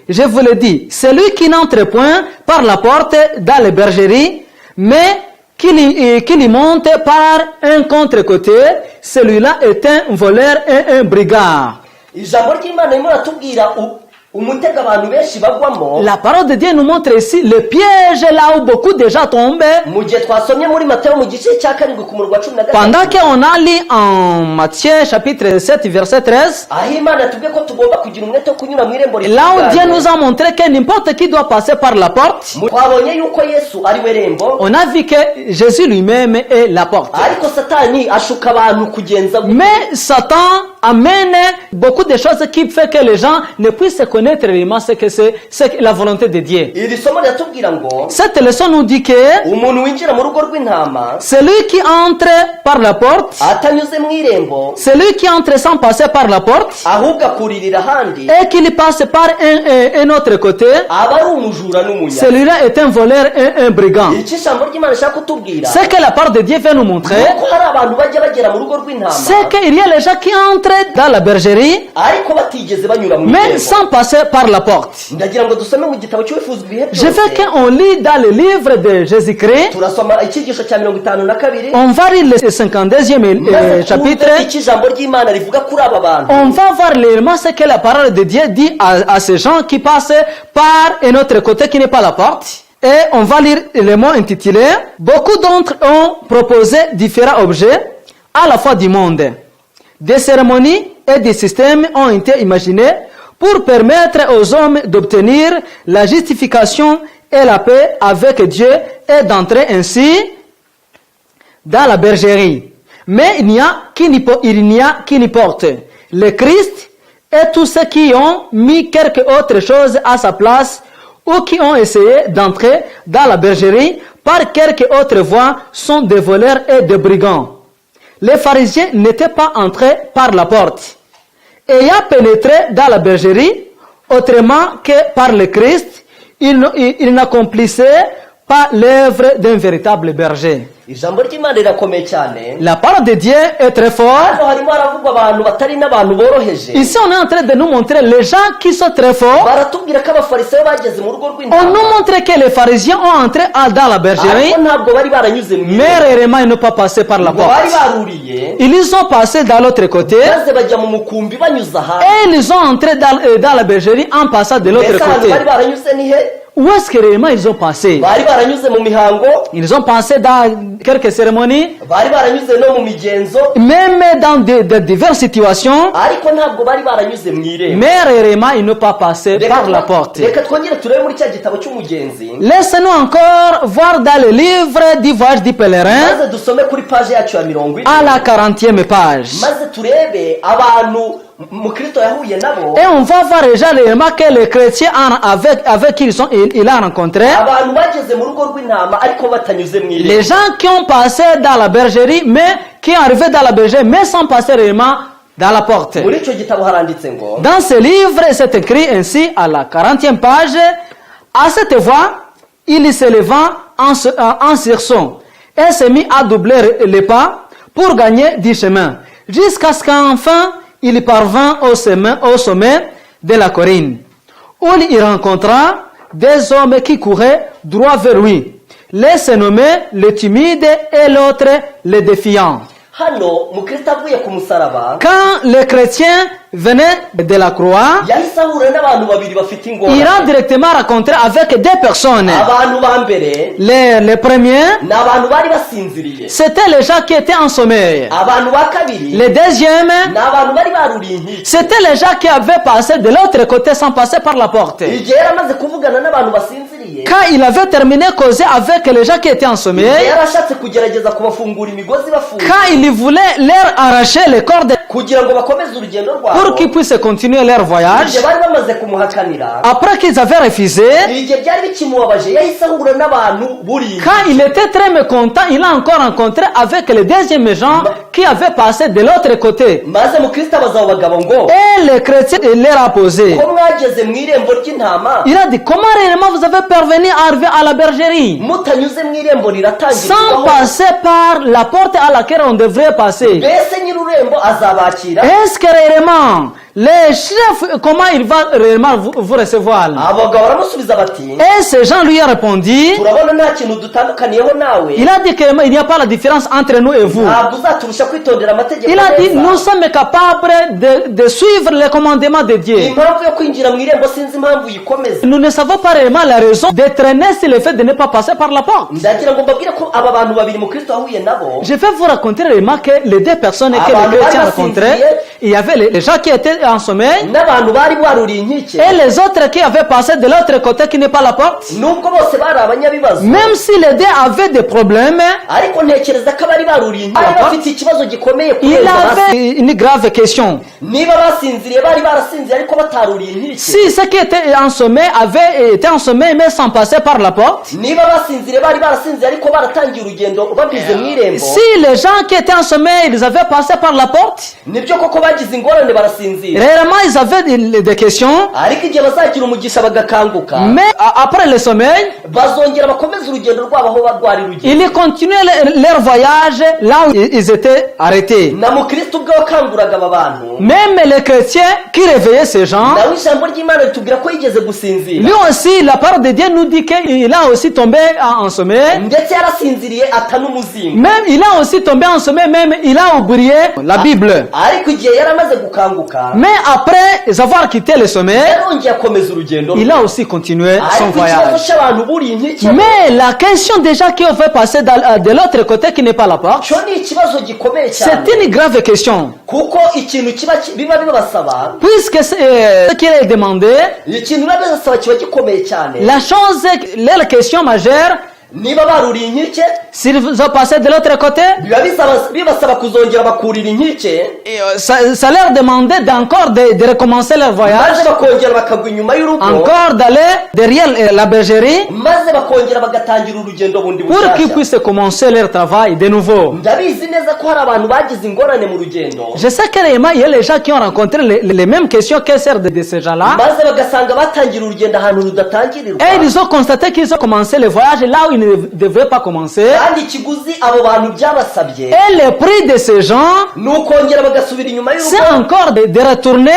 je vous le dis, celui qui n'entre point par la porte dans les bergeries, mais qui y monte par un contre-côté, celui-là est un voleur et un brigand. Ijambo ry'Imana ririmo ratubwira umutego abantu benshi bagwamo. La parole de Dieu nous montre ici le piège là où beaucoup déjà tombent. Mu gihe twasomye muri Matayo mu gice cya 7 ku murongo wa 13, Pendant qu'on a lu en Matthieu chapitre 7 verset 13, aho Imana tubwiye ko tugomba kugira umwete wo kunyura mu irembo là où Dieu nous a montré que n'importe qui doit passer par la porte, twabonye yuko Yesu ari we rembo, on a vu que Jésus lui-même est la porte. ariko Satani ashuka abantu kugenza gutya. Mais Satan amène beaucoup de choses qui fait que les gens ne puissent connaître réellement ce que c'est la volonté de Dieu. Iri somo riratubwira ngo Cette leçon nous dit que umuntu winjira mu rugo rw'intama celui qui entre par la porte, atanyuze mu irembo, celui qui entre sans passer par la porte, ahubwo akuririra ahandi, et qu'il passe par un autre côté, aba ari umujura n'umunya. celui-là est un voleur, un brigand. Icyo ijambo ry'Imana rishaka kutubwira Ce que la parole de Dieu veut nous montrer, nuko hari abantu bajya bagera mu rugo rw'intama c'est qu'il y a les gens qui entrent dans la bergerie, ariko batigeze banyura mu mais irembo. sans passer par la porte. Ndagira ngo dusome mu gitabo cy'uwifuzwa ibihe Je veux byose. qu'on lit dans le livre de Jésus-Christ. Turasoma icyigisho cya 52, On va lire le 52e maze chapitre. twumve icyo ijambo ry'Imana rivuga kuri aba bantu. On va voir réellement ce que la parole de Dieu dit à ces gens qui passent par un autre côté qui n'est pas la porte. Et on va lire le mot intitulé « Beaucoup d'entre eux ont proposé différents objets à la fois du monde. Des cérémonies et des systèmes ont été imaginés pour permettre aux hommes d'obtenir la justification et la paix avec Dieu et d'entrer ainsi dans la bergerie. Mais il n'y a qui n'y porte le Christ et tous ceux qui ont mis quelque autre chose à sa place ou qui ont essayé d'entrer dans la bergerie par quelque autre voie sont des voleurs et des brigands. Les pharisiens n'étaient pas entrés par la porte. Ayant pénétré dans la bergerie, autrement que par le Christ, ils n'accomplissaient pas l'œuvre d'un véritable berger. Ijambo ry'Imana rirakomeye cyane. La parole de Dieu est très forte. Hano harimo haravugwa abantu batari n'abantu boroheje. Ici, on est en train de nous montrer les gens qui sont très forts. Baratubwira ko abafarisayo bageze mu rugo On rw'intama. nous montre que les pharisiens ont entré dans la bergerie, Ariko ntabwo bari baranyuze mu mais irembo. réellement ils n'ont pas passé par la Ngo bari porte. baruriye Ils sont passés dans l'autre côté maze bajya mu mukumbi banyuze ahandi. et ils ont entré dans la bergerie en passant de l'autre Mbese ahantu côté. bari baranyuze ni he? Où est-ce que réellement ils ont passé? Bari baranyuze mu mihango, Ils ont passé dans quelques cérémonies, bari baranyuze no mu migenzo, même dans de diverses situations, ariko ntabwo bari baranyuze mu irembo. mais réellement ils n'ont pas passé par la porte. Reka twongere turebe muri cya gitabo cy'umugenzi, Laissez-nous encore voir dans le livre du voyage du pèlerin, maze dusome kuri page yacu ya 40, à la 40e page. maze turebe abantu Mukristo yahuye nabo, Et on va voir déjà réellement que les chrétiens avec qui il a rencontré, abantu bageze mu rugo rw'intama ariko batanyuze mu irembo. les gens qui ont passé dans la bergerie, mais qui sont arrivés dans la bergerie, mais sans passer réellement dans la porte. Muri icyo gitabo haranditse ngo, Dans ce livre, c'est écrit ainsi à la 40e page, à cette voix, il s'éleva en sursaut et se mit à doubler les pas pour gagner du chemin, jusqu'à ce qu'enfin il parvint au sommet de la colline, où il rencontra des hommes qui couraient droit vers lui. L'un se nommait le timide et l'autre le défiant. hano Mukristo avuye ku musaraba, Quand les chrétiens venaient de la croix, yahise ahura n'abantu babiri bafite il ingorane. a directement rencontré avec deux personnes. Abantu ba mbere Les premiers, ni abantu bari basinziriye. c'était les gens qui étaient en sommeil. Abantu ba kabiri Les deuxièmes, ni abantu bari baruriye inkike. c'était les gens qui avaient passé de l'autre côté sans passer par la porte. Igihe yari amaze kuvugana n'abantu basinziriye, Quand il avait terminé de causer avec les gens qui étaient en igihe sommeil, yari ashatse kugerageza kubafungura imigozi bafunga quand il voulait leur arracher les cordes kugira ngo bakomeze urugendo pour rwabo, qu'ils puissent continuer leur voyage, igihe bari bamaze kumuhakanira, après qu'ils avaient refusé, igihe byari bikimubabaje yahise ahura n'abantu buriye. quand il était très mécontent, il a encore rencontré avec les deuxièmes gens qui avaient passé de l'autre côté. Maze Mukristo abaza abo bagabo ngo, Et le chrétien il leur a posé. ko mwageze mu irembo ry'intama Il a dit, comment réellement vous avez parvenu à arriver à la bergerie mutanyuze mu irembo sans riratangirwaho? passer par la porte à laquelle on devrait passer? Mbese nyir'urembo azabakira? Est-ce que réellement Les chefs, comment il va réellement vous recevoir? abagabo baramusubiza bati Et ces gens lui ont répondu, turabona nta kintu dutandukaniyeho nawe il a dit qu'il n'y a pas la différence entre nous et vous. ntabwo uzaturusha kwitondera amategeko Il a dit, neza. nous sommes capables de suivre les commandements de Dieu. impamvu yo kwinjira mu irembo sinzi impamvu yikomeza Nous ne savons pas réellement la raison de traîner sur le fait de ne pas passer par la porte. ndagira ngo mbabwire ko aba bantu babiri mu Kristo wahuye nabo Je vais vous raconter réellement que les deux personnes que Abantu les chrétiens bari rencontraient, basinziriye. il y avait les gens qui étaient en sommeil n'abantu bari baruriye inkike et les autres qui avaient passé de l'autre côté qui n'est pas la porte. nubwo bose bari abanyabibazo Même si les deux avaient des problèmes, ariko ntekereza ko abari baruriye inkike bari bafite ikibazo gikomeye il kubera basi avait une grave question. niba basinziriye bari barasinziriye ariko bataruriye inkike Si ceux qui étaient en sommeil avaient été en sommeil mais sans passer par la porte, niba basinziriye bari barasinziriye ariko baratangiye urugendo babize mu irembo si les gens qui étaient en sommeil, ils avaient passé par la porte, nibyo koko bagize ingorane barasinzira réellement ils avaient des questions, ariko igihe bazagira umugisha bagakanguka mais après le sommeil, bazongera bakomeza urugendo rwabo aho barwari rugendo ils continuaient leur voyage là où ils étaient arrêtés. na mukristo ubwe wakanguraga aba bantu Même les chrétiens qui réveillaient ces gens, nawe ijambo ry'imana ritubwira ko yigeze gusinzira lui aussi, la parole de Dieu nous dit qu'il a aussi tombé en sommeil. ndetse yarasinziriye ata n'umuzingo Même il a aussi tombé en sommeil, même il a oublié la Bible. ariko igihe yaramaze gukanguka Mais après avoir quitté le sommeil, yarongeye akomeza urugendo il a aussi continué son ariko ikibazo voyage. cy'abantu buriye inkike Mais la question des gens qui ont fait passer de l'autre côté qui n'est pas la porte, cyo ni ikibazo gikomeye cyane c'est une grave question. kuko ikintu biba bibasaba Puisque ce qu'il est demandé, ikintu biba bibasaba kiba gikomeye cyane la chose, la question majeure, niba baruriye inkike s'ils ont passé de l'autre côté, biba bibasaba kuzongera bakurira inkike ça leur demandait d'encore de recommencer leur voyage, maze bakongera bakagwa inyuma y'urugo encore d'aller derrière la bergerie maze bakongera bagatangira urugendo bundi pour qu'ils bushyashya puissent commencer leur travail de nouveau. ndabizi neza ko hari abantu bagize ingorane mu rugendo Je sais que réellement, il y a les gens qui ont rencontré les mêmes questions que celles de ces gens-là. maze bagasanga batangira urugendo ahantu rudatangirirwa Et ils ont constaté qu'ils ont commencé le voyage là où ils ne devraient pas commencer. kandi ikiguzi abo bantu byabasabye Et le prix de ces gens, ni ukongera bagasubira inyuma c'est y'urugo encore de retourner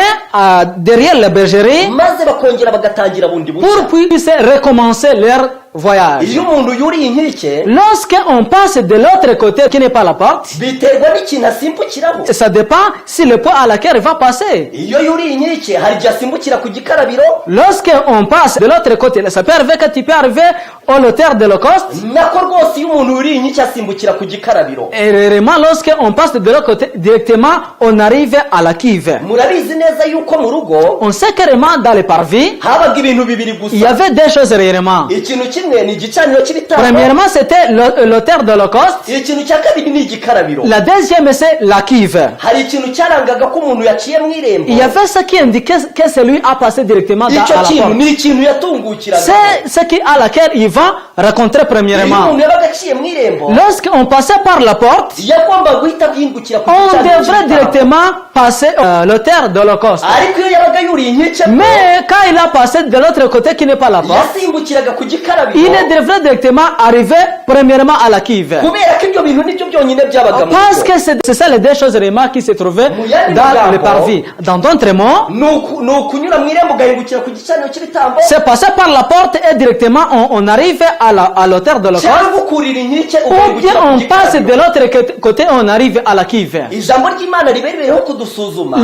derrière la bergerie maze bakongera bagatangira bundi bushya pour puisse recommencer leur voyage. iyo umuntu yuriye inkike Lorsqu'on passe de l'autre côté qui n'est pas la porte, biterwa n'ikintu asimbukiraho ça dépend si le point à laquelle il va passer. iyo yuriye inkike hari igihe asimbukira ku gikarabiro Lorsqu'on passe de l'autre côté, ça peut arriver que tu peux arriver au l'auteur de l'Holocauste. nako rwose iyo umuntu yuriye inkike asimbukira ku gikarabiro Et réellement, lorsqu'on passe de l'autre côté, directement, on arrive à la Kive. murabizi neza yuko mu rugo On sait que réellement, dans les parvis, habaga ibintu bibiri il y gusa avait deux choses réellement. ikintu kimwe ni igicaniro cy'ibitambo Premièrement, c'était l'auteur de l'Holocauste. ikintu cya kabiri ni igikarabiro La deuxième, c'est la Kive. hari ikintu cyarangaga ko umuntu yaciye mu irembo Il y avait ce qui indiquait que celui a passé directement à icyo la kintu porte. ni ikintu yatungukiraga C'est ce qui, à laquelle il va rencontrer iyo premièrement. umuntu yabaga aciye mu irembo Lorsqu'on passait par la porte, yagomba guhita guhingukira ku on gicaniro devrait cy'ibitambo directement passer l'auteur de l'Holocauste. ariko iyo yabaga yuriye inkike bwo, Mais quand il a passé de l'autre côté qui n'est pas la porte, yasimbukiraga ku gikarabiro il devrait directement arriver premièrement à la Kive. kubera ko ibyo bintu nibyo byonyine byabaga mu Parce rugo que c'est ça les deux choses réellement qui se trouvaient dans le parvis. Dans d'autres mots, ni ukunyura mu irembo ugahingukira ku gicaniro cy'ibitambo c'est passer par la porte et directement on arrive à l'auteur de l'Holocauste. cyangwa ukurira inkike Ou bien ugahingukira ku on passe gikarabiro de l'autre côté on arrive à la Kive. ijambo ry'imana riba ribereho kudusuzuma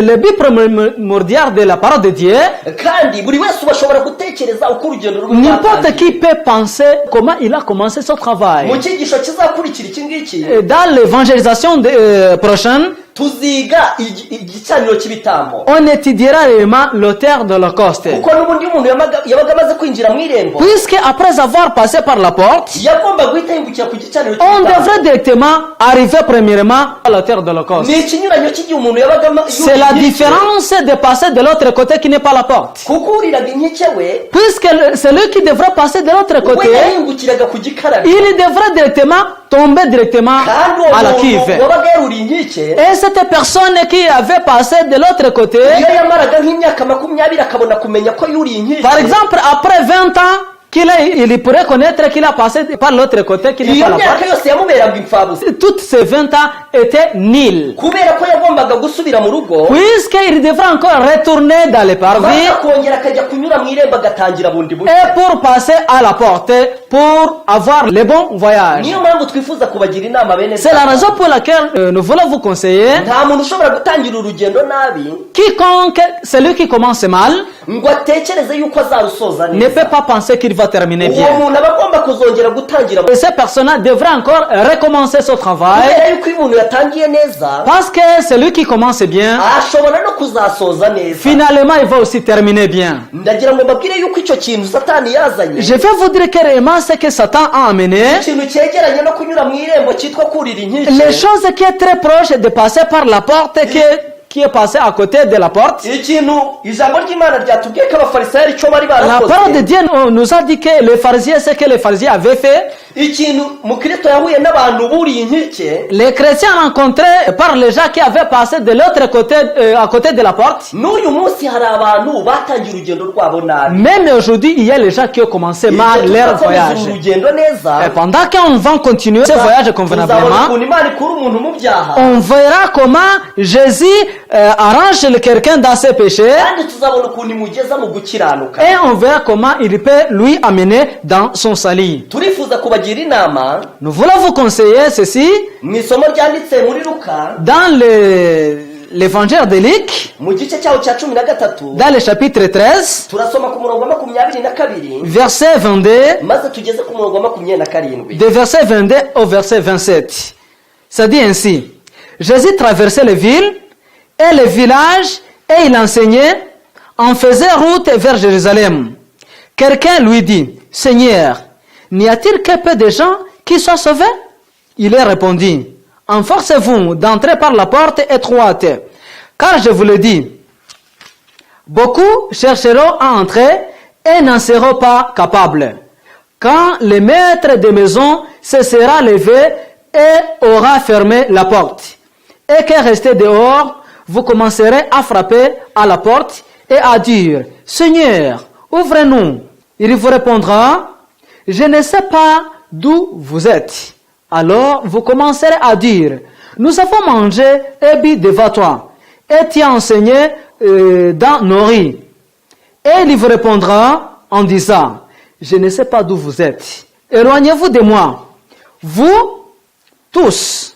Le but primordial de la parole de Dieu, kandi buri wese uba ashobora gutekereza uko urugendo rwe n'importe rwatangiye. qui peut penser comment il a commencé son travail. mu cyigisho kizakurikira iki ngiki Et dans l'évangélisation prochaine, tuziga igicaniro cy'ibitambo on étudiera réellement l'auteur de l'Holocauste. kuko n'ubundi iyo umuntu yabaga amaze kwinjira mu irembo Puisque après avoir passé par la porte, yagomba guhita yihingukira ku gicaniro on cy'ibitambo devrait directement arriver premièrement à l'auteur de l'Holocauste. ni ikinyuranyo cy'igihe umuntu yabaga C'est la différence de passer de l'autre côté qui n'est pas la porte. kuko uriraga inkike we Puisque celui qui devrait passer de l'autre we côté, yahingukiraga ku gikarabiro il devrait directement tomber directement kandi uwo à la muntu Kive. wabaga yaruriye inkike Et cette personne qui avait passé de l'autre côté, iyo yamaraga nk'imyaka 20 akabona kumenya ko yuriye inkike par exemple, après 20 ans, il pourrait connaître qu'il a passé par l'autre côté, qu'il n'est iyo pas myaka là-bas. yose yamuberaga imfabusa Toutes ces 20 ans étaient nils. kubera ko yagombaga gusubira mu rugo Puisqu'il devrait encore retourner dans les parvis maze akongera akajya kunyura mu irembo agatangira bundi bushya. et pour passer à la porte pour avoir le bon voyage. niyo mpamvu twifuza kubagira inama bene C'est la data. raison pour laquelle nous voulons vous conseiller, nta muntu ushobora gutangira urugendo nabi quiconque, celui qui commence mal, ngo atekereze yuko azarusoza ne neza. peut pas penser qu'il va terminer uwo bien. muntu aba agomba kuzongera gutangira Et ces personnes devraient encore recommencer ce travail kubera yuko iyo umuntu yatangiye neza parce que celui qui commence bien, ashobora no kuzasoza neza. finalement il va aussi terminer bien. ndagira ngo mbabwire yuko icyo kintu satani yazanye Je vais vous dire carrément ce que Satan a amené. ikintu cyegeranye no kunyura mu irembo cyitwa kurira Les inkike. choses qui est très proche de passer par la porte, qui est passé à côté de la porte. ikintu ijambo ry'imana ryatubwiye ko abafarisayo icyo bari La parole de barakoze. Dieu nous a dit que les pharisiens, ce que les pharisiens avaient fait, ikintu mukristo yahuye n'abantu buriye inkike les chrétiens rencontrés par les gens qui avaient passé de l'autre côté, à côté de la porte. n'uyu munsi hari abantu batangiye urugendo rwabo nabi. Même aujourd'hui, il y a les gens qui ont commencé mal Igihe leur tuzakomeza voyage. urugendo neza Et pendant qu'on va continuer ce voyage tuzabona convenablement, ukuntu imana ikura umuntu mu byaha on verra comment Jésus arrange quelqu'un dans ses péchés kandi tuzabona ukuntu imugeza mu gukiranuka. et on verra comment il peut lui amener dans son salut. turifuza kubagira inama Nous voulons vous conseiller ceci mu isomo ryanditse muri Luka dans l'évangile de Luc, mu gice cyaho cya 13 dans le chapitre 13, turasoma ku murongo wa 22 verset 22, maze tugeze ku murongo wa 27. de verset 22 au verset 27. Ça dit ainsi: Jésus traversait les villes et les villages et il enseignait, en faisait route vers Jérusalem. Quelqu'un lui dit: Seigneur, n'y a-t-il que peu de gens qui soient sauvés? Il leur répondit: Enforcez-vous d'entrer par la porte étroite, car je vous le dis, beaucoup chercheront à entrer et n'en seront pas capables. Quand le maître de maison se sera levé et aura fermé la porte, et que resté dehors, vous commencerez à frapper à la porte et à dire: Seigneur, ouvre-nous. Il vous répondra: Je ne sais pas d'où vous êtes. Alors vous commencerez à dire: Nous avons mangé et bu devant toi, et tu as enseigné dans nos riz. Et il vous répondra en disant: Je ne sais pas d'où vous êtes. Éloignez-vous de moi, vous tous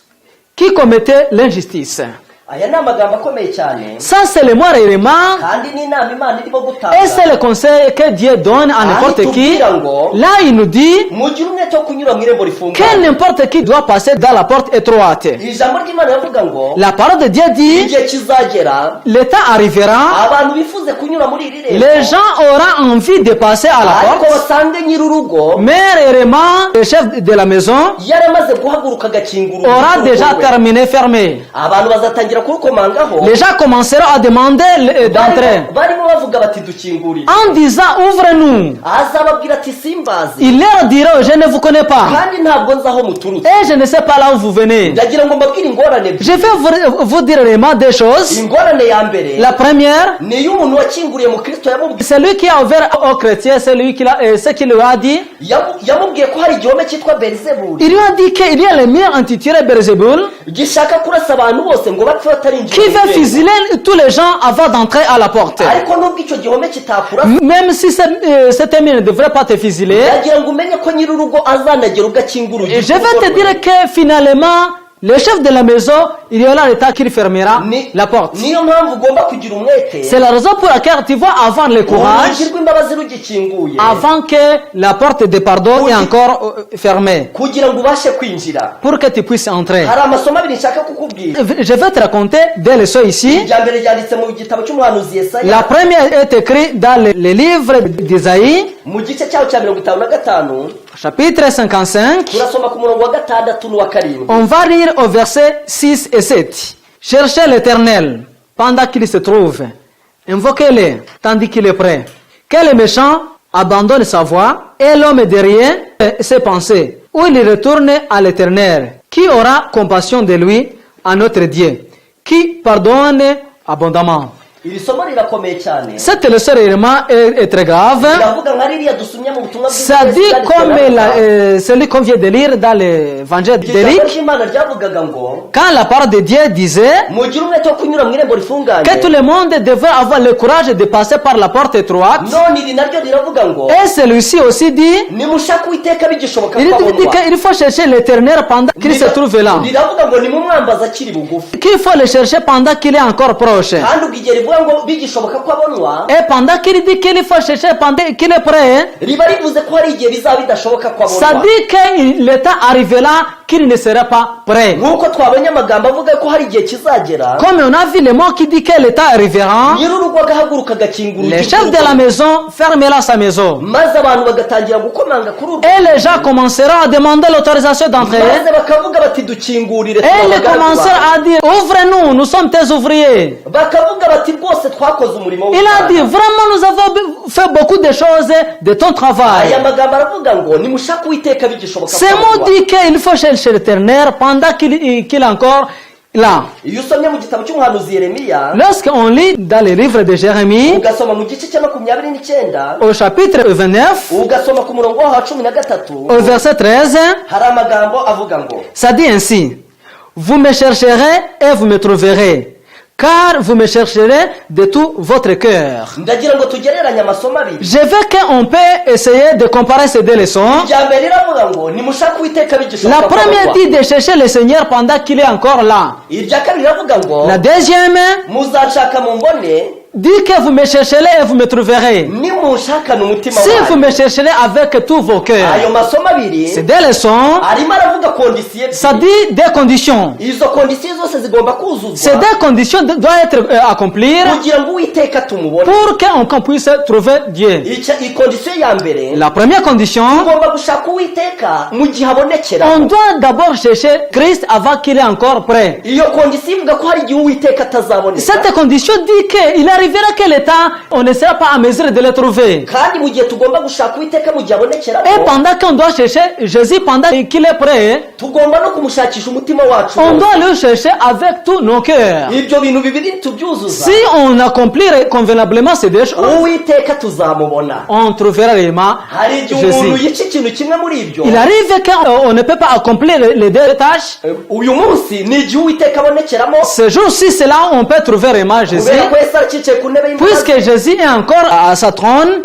qui commettez l'injustice. aya ni amagambo akomeye cyane Ça, c'est le mot réellement. kandi ni inama imana irimo Et c'est gutanga. le conseil que Dieu donne à n'importe qui. Là, il nous dit mugire umwete wo kunyura mu irembo que rifunganye. n'importe qui doit passer dans la porte étroite. ijambo ry'imana yavuga ngo La parole de Dieu dit, igihe kizagera le temps arrivera, abantu bifuze kunyura muri iri rembo les gens auront envie de passer à la ariko porte, basange nyir'urugo mais réellement, le chef de la maison yaramaze guhaguruka agakingura aura urugi déjà rw'urugo rwe. terminé fermé. abantu bazatangira kurukomangaho Les gens commenceront à demander d'entrer barimo bavuga bati dukingurire. en disant: Ouvre-nous. azababwira ati simbazi Il leur dira: Je ne vous connais pas. kandi ntabwo nzi aho muturutse. Et je ne sais pas là où vous venez. ndagira ngo mbabwire ingorane ebyiri. Je vais vous dire vraiment deux choses. ingorane ya mbere La première, ni iyo umuntu wakinguriye mu kristo yamubwiye celui qui a ouvert aux chrétiens, celui qui ce qu'il lui a dit, yamubwiye ko hari igihome cyitwa berizebuli il lui a dit qu'il y a le mur intitulé Beelzébul gishaka kurasa abantu bose ngo bapfe batarinjira qui mu veut irembo. fusiler tous les gens avant d'entrer à la porte. ariko nubwo icyo gihome kitakurasa Même si cette mur ne devrait pas te fusiler, ndagira ngo umenye ko nyir'urugo azanagera ubwo akinga urugi je vais te dire que finalement, le chef de la maison, il y aura le temps qu'il fermera la porte. niyo mpamvu ugomba kugira umwete C'est la raison pour laquelle tu vas avoir le courage urugi rw'imbabazi rugikinguye avant que la porte de pardon est encore fermée, kugira ngo ubashe kwinjira. pour que tu puisses entrer. hari amasomo abiri nshaka kukubwira. Je vais te raconter des leçons ici. irya mbere ryanditse mu gitabo cy'umuhanuzi Yesaya La première est écrite dans le livre d'Isaïe, mu gice cyaho cya 55 chapitre 55. turasoma ku murongo wa 6 n'uwa 7. On va lire au verset 6 et 7. Cherchez l'Éternel pendant qu'il se trouve. Invoquez-le tandis qu'il est prêt. Que le méchant abandonne sa voie et l'homme de rien ses pensées. Ou il retourne à l'Éternel. Qui aura compassion de lui à notre Dieu, qui pardonne abondamment. iri somo rirakomeye cyane. Cette leçon réellement est très grave. Iravuga nka ririya dusomye mu butumwa bwiza. Ça dit comme celui qu'on vient de lire dans l'évangile d'Éric. Quand la parole de Dieu disait que tout le monde devait avoir le courage de passer par la porte étroite. Et celui-ci aussi dit qu'il faut chercher l'Éternel pendant qu'il se trouve là. Qu'il faut le chercher pendant qu'il est encore proche. Et pendant qu'il dit qu'il faut chercher pendant qu'il est prêt, ça dit que le temps arrivera qu'il ne sera pas prêt. Comme on a vu le mot qui dit que le temps arrivera, le chef de la maison fermera sa maison. Et les gens commenceront à demander l'autorisation d'entrer. Et ils commenceront à dire, ouvre-nous, nous sommes tes ouvriers. Il a dit, vraiment nous avons fait beaucoup de choses de ton travail. Ce mot dit qu'il faut chercher l'Éternel pendant qu'il est encore là. Lorsqu'on lit dans les livres de Jérémie, au chapitre 29, au verset 13, ça dit ainsi: vous me chercherez et vous me trouverez, car vous me chercherez de tout votre cœur. Je veux qu'on peut essayer de comparer ces deux leçons. La première dit de chercher le Seigneur pendant qu'il est encore là. La deuxième dit que vous me chercherez et vous me trouverez. Si vous me chercherez avec tous vos cœurs. C'est des leçons. Ça dit des conditions. Ces deux conditions doivent être accomplies pour qu'on puisse trouver Dieu. La première condition, on doit d'abord chercher Christ avant qu'il est encore prêt. Cette condition dit qu'il arrivera que le temps, on ne sera pas à mesure de le trouver. Et pendant qu'on doit chercher Jésus pendant qu'il est prêt, on doit le chercher avec tous nos cœurs. Si on accomplit convenablement ces deux choses, on trouvera réellement Jésus. Il arrive qu'on ne peut pas accomplir les deux tâches. Ce jour-ci, c'est là où on peut trouver vraiment Jésus. Puisque Jésus est encore à sa trône.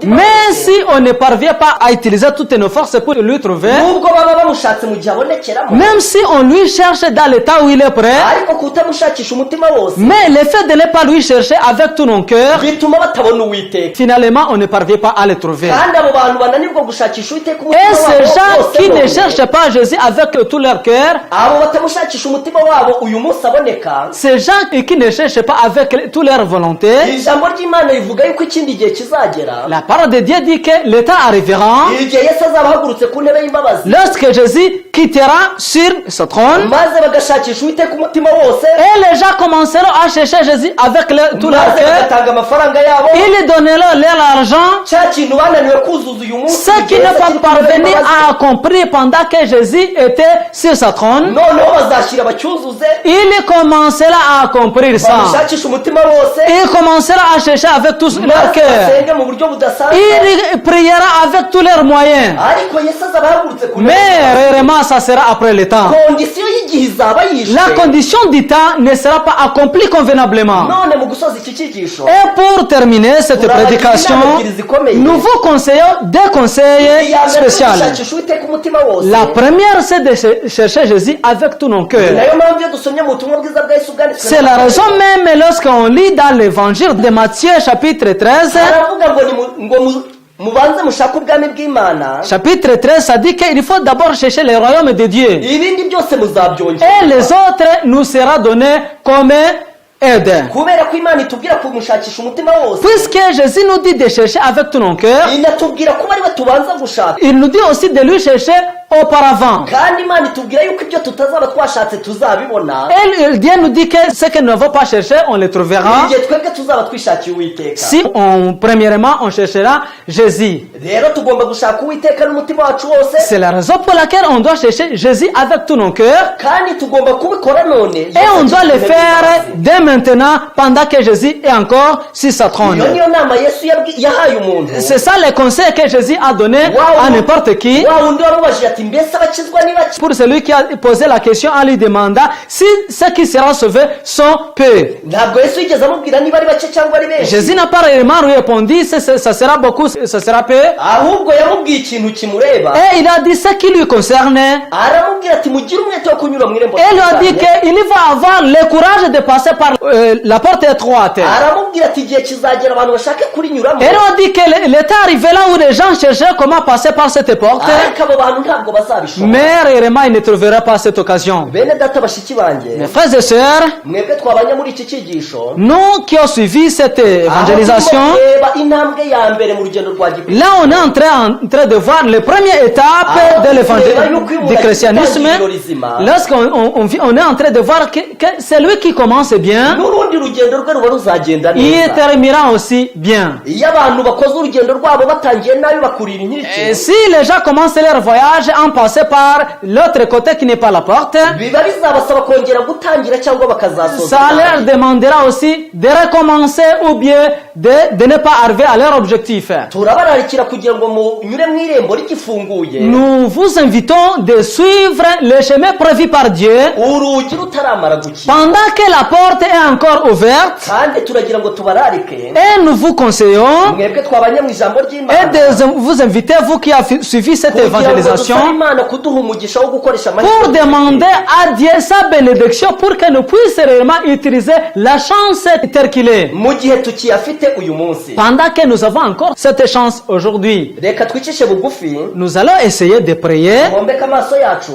Mais si on ne parvient pas à utiliser toutes nos forces pour lui trouver, même si on lui cherche dans l'état où il est prêt, mais le fait de ne pas lui chercher avec tout nos cœurs, finalement on ne parvient pas à le trouver. Et ces gens qui ne cherchent pas Jésus avec tout leur cœur, ces gens qui ne cherchent pas avec toute leur volonté, la parole de Dieu dit que le temps arrivera lorsque Jésus quittera sur ce trône et les gens commenceront à chercher Jésus avec tout leur cœur. Ils donneront leur argent, ce qui ne pas parvenir à accomplir pendant que Jésus était sur sa trône. Il commencera à accomplir ça. Il commencera à chercher avec tout leur cœur. Il priera avec tous leurs moyens. Mais réellement, ça sera après le temps. La condition du temps ne sera pas accomplie convenablement. Et pour terminer cette prédication, nous vous conseillons des conseils spéciaux. La première, c'est de chercher Jésus avec tout nos cœurs. C'est la raison même lorsqu'on lit dans l'évangile de Matthieu chapitre 13, chapitre 13, ça dit qu'il faut d'abord chercher le royaume de Dieu. Et les autres nous sera donné comme aide. Puisque Jésus nous dit de chercher avec tout nos cœurs, il nous dit aussi de lui chercher auparavant. kandi imana itubwira yuko ibyo tutazaba twashatse tuzabibona. Et Dieu nous dit que ce que nous n'avons pas cherché, on le trouvera. igihe twebwe tuzaba twishakiye uwiteka. Si premièrement on cherchera Jésus. rero tugomba gushaka uwiteka n'umutima wacu wose, C'est la raison pour laquelle on doit chercher Jésus avec tout nos cœurs. kandi tugomba kubikora none. Et on doit le faire dès maintenant pendant que Jésus est encore sur sa trône. iyo niyo nama Yesu yahaye umuntu. C'est ça le conseil que Jésus a donné à n'importe qui. wa wundi wamubajije ati mbese abakizwa ni bake? Pour celui qui a posé la question en lui demandant si ceux qui seront sauvés sont peu. ntabwo Yesu yigeze amubwira niba ari bake cyangwa ari benshi. Jésus n'a pas réellement répondu si ça sera beaucoup, ça sera peu. ahubwo yamubwiye ikintu kimureba. Et il a dit ce qui lui concerne. aramubwira ati mugire umwete wo kunyura mu irembo. Et il a dit qu'il va avoir le courage de passer par la porte étroite. aramubwira ati igihe kizagera abantu bashake kurinyuramo. Et il a dit que l'état arrivé là où les gens cherchaient comment passer par cette porte. ariko abo bantu ntabwo bazabishobora. Mais réellement, il ne trouvera pas cette occasion. bene data bashiki banjye, Mes frères et sœurs, mwebwe twabanye muri iki cyigisho, nous qui avons suivi cette évangélisation, aho turimo kureba intambwe ya mbere mu rugendo rwa gikristo. là on est en train de voir les premières étapes de l'évangélisme du christianisme. Lorsqu'on est en train de voir que c'est lui qui commence bien, n'urundi rugendo rwe ruba ruzagenda il neza. terminera aussi bien. iyo abantu bakoze urugendo rwabo batangiye nabi bakurira inkike, Et si les gens commencent leur voyage en passant par l'autre côté qui n'est pas la porte, biba bizabasaba kongera gutangira cyangwa bakazasoza. ça leur demandera aussi de recommencer ou bien de ne pas arriver à leur objectif. turabararikira kugira ngo munyure mu irembo rigifunguye, Nous vous invitons de suivre le chemin prévu par Dieu urugi rutaramara gukira, pendant que la porte est encore ouverte, kandi turagira ngo tubararike et nous vous conseillons mwebwe twabanye mu ijambo et ry'Imana de vous inviter, vous qui avez suivi cette kugira ngo évangélisation, dusabe Imana kuduha umugisha wo gukoresha pour amahirwe demander à Dieu sa bénédiction pour que nous puissions réellement utiliser la chance telle qu'il est. mu gihe tukiyafite uyu munsi. Pendant que nous avons encore cette chance aujourd'hui, reka twicishe bugufi, nous allons essayer de prier. twombeke amaso yacu.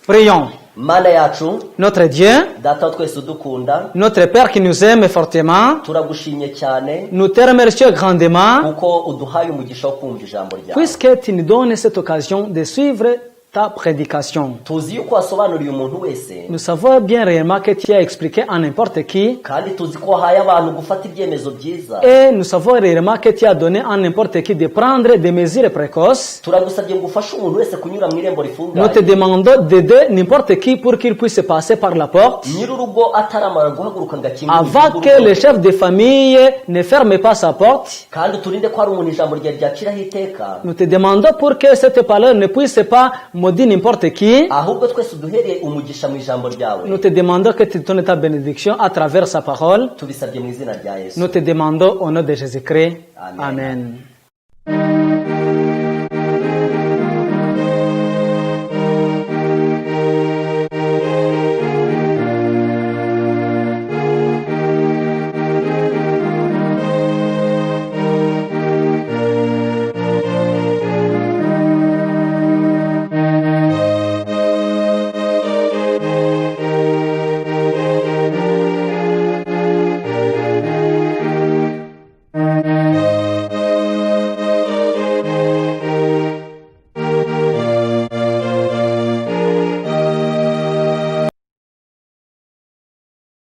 Prions. Mana yacu, Notre Dieu, data wa twese udukunda, notre Père qui nous aime fortement, turagushimye cyane nous te remercions grandement kuko uduhaye umugisha wo kumva ijambo ryawe. puisque tu nous donnes cette occasion de suivre ta prédication. tuzi yuko wasobanuriye umuntu wese, Nous savons bien réellement que tu as expliqué à n'importe qui, kandi tuzi ko wahaye abantu gufata ibyemezo byiza. et nous savons réellement que tu as donné à n'importe qui de prendre des mesures précoces. turagusabye ngo ufashe umuntu wese kunyura mu irembo Nous te rifunganye, demandons d'aider n'importe qui pour qu'il puisse passer par la porte nyir'urugo ataramara guhaguruka ngo akingure avant que le chef de famille ne ferme pas sa porte. kandi uturinde ko hari umuntu ijambo ryawe ryaciraho iteka, Nous te demandons pour que cette parole ne puisse pas maudire n'importe qui. ahubwo twese uduhereye umugisha mu ijambo ryawe. Nous te demandons que tu donnes ta bénédiction à travers sa parole. tubisabye mu izina rya Yesu. Nous te demandons au nom de Jésus-Christ. Amen. Amen.